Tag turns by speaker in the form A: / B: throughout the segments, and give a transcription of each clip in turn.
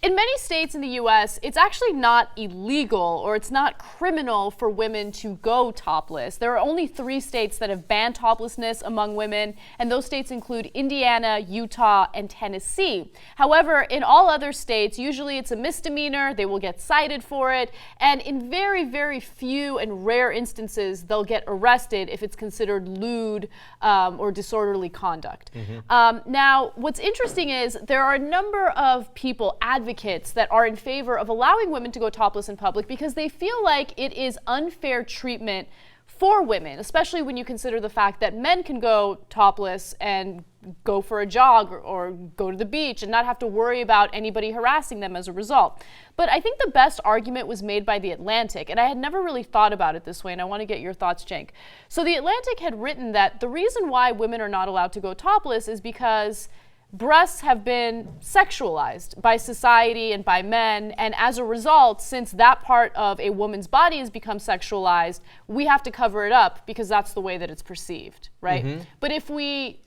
A: In many states in the U.S., it's actually not illegal or it's not criminal for women to go topless. There are only 3 states that have banned toplessness among women, and those states include Indiana, Utah, and Tennessee. However, in all other states, usually it's a misdemeanor, they will get cited for it, and in very, very few and rare instances, they'll get arrested if it's considered lewd or disorderly conduct. Now, what's interesting is there are a number of people, advocates, that are in favor of allowing women to go topless in public because they feel like it is unfair treatment for women, especially when you consider the fact that men can go topless and go for a jog or go to the beach and not have to worry about anybody harassing them as a result. But I think the best argument was made by The Atlantic, and I had never really thought about it this way, and I want to get your thoughts, Cenk. So The Atlantic had written that the reason why women are not allowed to go topless is because breasts have been sexualized by society and by men, and as a result, since that part of a woman's body has become sexualized, we have to cover it up because that's the way that it's perceived, right? But if we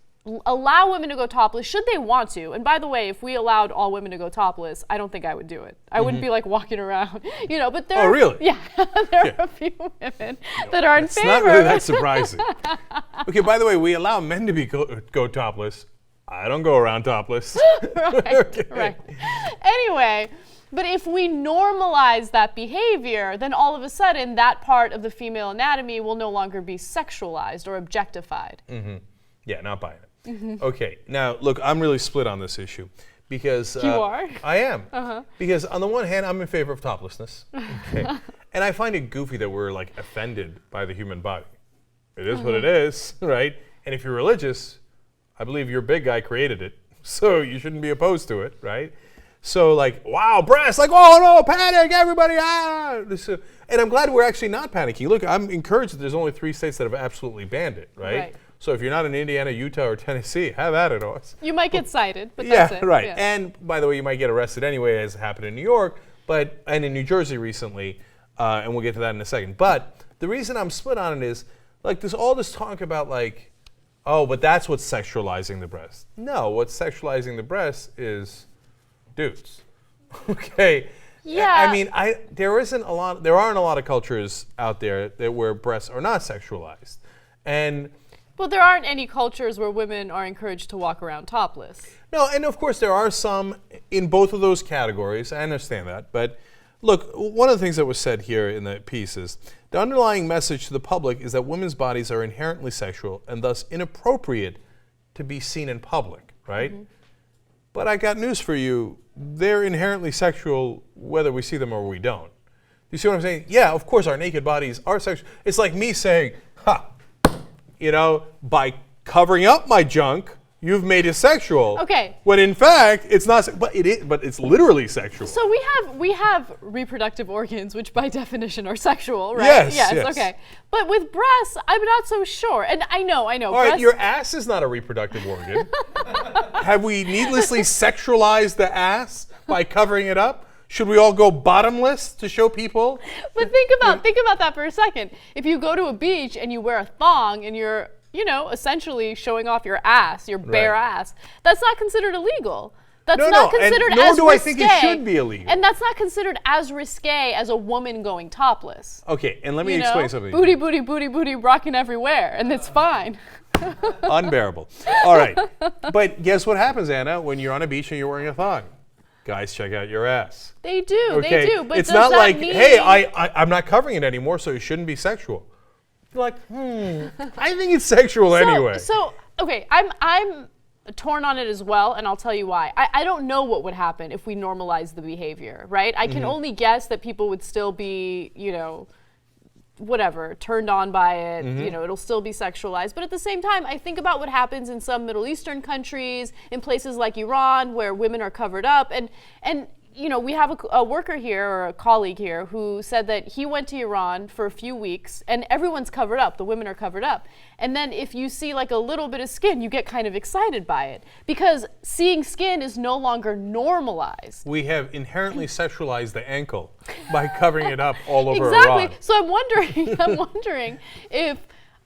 A: allow women to go topless, should they want to, and by the way, if we allowed all women to go topless, I don't think I would do it. I wouldn't be like walking around, you know, but there
B: Oh, really?
A: Yeah, there are a few women that are in favor.
B: It's not really that surprising. Okay, by the way, we allow men to be go topless. I don't go around topless.
A: Right. Anyway, but if we normalize that behavior, then all of a sudden that part of the female anatomy will no longer be sexualized or objectified.
B: Yeah, not buying it. Okay, now look, I'm really split on this issue because
A: You are?
B: I am. Because on the one hand, I'm in favor of toplessness. Okay. And I find it goofy that we're like offended by the human body. It is what it is, right? And if you're religious, I believe your big guy created it, so you shouldn't be opposed to it, right? So like, wow, breasts, like, oh no, panic, everybody, ah! And I'm glad we're actually not panicking. Look, I'm encouraged that there's only 3 states that have absolutely banned it, right? So if you're not in Indiana, Utah, or Tennessee, have at it, Oz.
A: You might get cited, but that's it.
B: Right. And by the way, you might get arrested anyway, as happened in New York, and in New Jersey recently, and we'll get to that in a second. But the reason I'm split on it is, like, there's all this talk about, like, oh, but that's what's sexualizing the breast. No, what's sexualizing the breast is dudes. Okay.
A: Yeah.
B: I mean, there aren't a lot of cultures out there where breasts are not sexualized, and
A: well, there aren't any cultures where women are encouraged to walk around topless.
B: no, and of course there are some in both of those categories. I understand that, but look, one of the things that was said here in the piece is the underlying message to the public is that women's bodies are inherently sexual and thus inappropriate to be seen in public, right? But I got news for you. They're inherently sexual whether we see them or we don't. You see what I'm saying? Yeah, of course our naked bodies are sexual. It's like me saying, you know, by covering up my junk, you've made it sexual.
A: Okay.
B: When in fact, it's not, but it is, but it's literally sexual.
A: So we have reproductive organs, which by definition are sexual, right?
B: Yes.
A: Okay. But with breasts, I'm not so sure. And I know.
B: All right, your ass is not a reproductive organ. Have we needlessly sexualized the ass by covering it up? Should we all go bottomless to show people?
A: But think about that for a second. If you go to a beach and you wear a thong and you're, you know, essentially showing off your ass, your bare ass, that's not considered illegal. That's not considered as risque. Nor do I think
B: it should be illegal.
A: And that's not considered as risque as a woman going topless.
B: Okay, and let me explain something.
A: Booty, booty, booty, booty, rocking everywhere, and it's fine.
B: Unbearable. All right. But guess what happens, Anna, when you're on a beach and you're wearing a thong? Guys, check out your ass.
A: They do, they do. But
B: it's not like, hey, I'm not covering it anymore, so it shouldn't be sexual. You're like, I think it's sexual anyway.
A: So, okay, I'm torn on it as well, and I'll tell you why. I don't know what would happen if we normalize the behavior, right? I can only guess that people would still be, you know, whatever, turned on by it, you know, it'll still be sexualized. But at the same time, I think about what happens in some Middle Eastern countries, in places like Iran, where women are covered up. And you know, we have a worker here, or a colleague here, who said that he went to Iran for a few weeks and everyone's covered up, the women are covered up. And then if you see like a little bit of skin, you get kind of excited by it because seeing skin is no longer normalized.
B: We have inherently sexualized the ankle by covering it up all over
A: Iran.
B: Exactly.
A: So I'm wondering if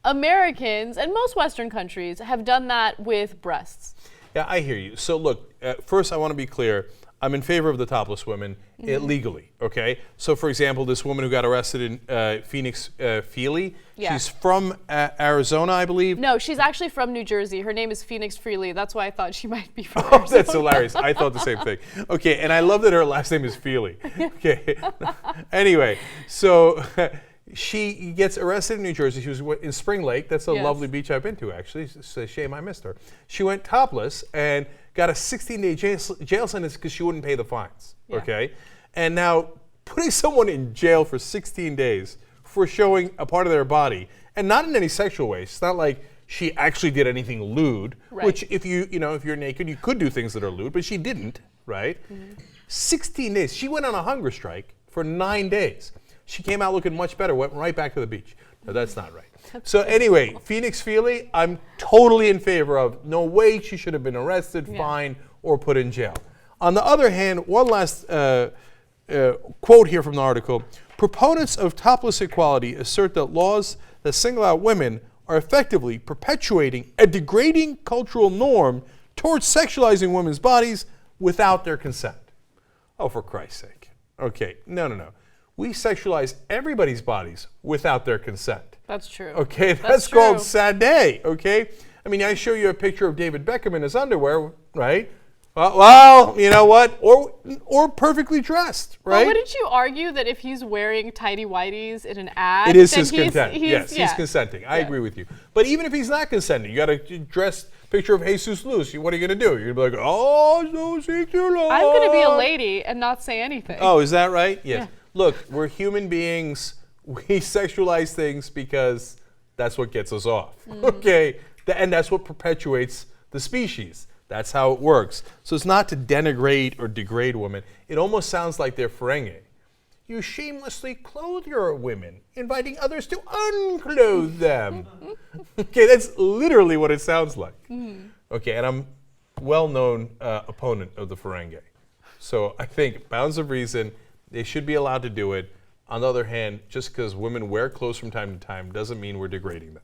A: Americans and most Western countries have done that with breasts.
B: Yeah, I hear you. So look, first I want to be clear. I'm in favor of the topless women legally, okay? So, for example, this woman who got arrested in Phoenix, Feely, she's from Arizona, I believe.
A: No, she's actually from New Jersey. Her name is Phoenix Freely. That's why I thought she might be from
B: Oh,
A: Arizona.
B: that's hilarious. I thought the same thing. Okay, and I love that her last name is Feely. Okay. Anyway, so she gets arrested in New Jersey. She was in Spring Lake. That's a lovely beach I've been to, actually. It's a shame I missed her. She went topless and got a 16-day jail sentence because she wouldn't pay the fines, okay? And now putting someone in jail for 16 days for showing a part of their body, and not in any sexual way. It's not like she actually did anything lewd, which if if you're naked, you could do things that are lewd, but she didn't, right? 16 days. She went on a hunger strike for 9 days. She came out looking much better, went right back to the beach. No, that's not right. So anyway, Phoenix Feely, I'm totally in favor of. No way she should have been arrested, fined, or put in jail. On the other hand, one last quote here from the article. Proponents of topless equality assert that laws that single out women are effectively perpetuating a degrading cultural norm towards sexualizing women's bodies without their consent. Oh, for Christ's sake. Okay, no. We sexualize everybody's bodies without their consent.
A: That's true.
B: Okay, that's called sade, okay? I mean, I show you a picture of David Beckham in his underwear, right? Well, you know what? Or perfectly dressed, right?
A: Well, wouldn't you argue that if he's wearing tighty whities in an ad,
B: it is his consent? Yes, he's consenting. I agree with you. But even if he's not consenting, you got a dressed picture of Jesus Luz. What are you going to do? You're going to be like, oh, so secure.
A: I'm going to be a lady and not say anything.
B: Oh, is that right? Yes. Yeah. Look, we're human beings. We sexualize things because that's what gets us off. Okay? And that's what perpetuates the species. That's how it works. So it's not to denigrate or degrade women. It almost sounds like they're Ferengi. You shamelessly clothe your women, inviting others to unclothe them. Okay, that's literally what it sounds like. Okay, and I'm a well-known opponent of the Ferengi. So I think bounds of reason, they should be allowed to do it. On the other hand, just because women wear clothes from time to time doesn't mean we're degrading them.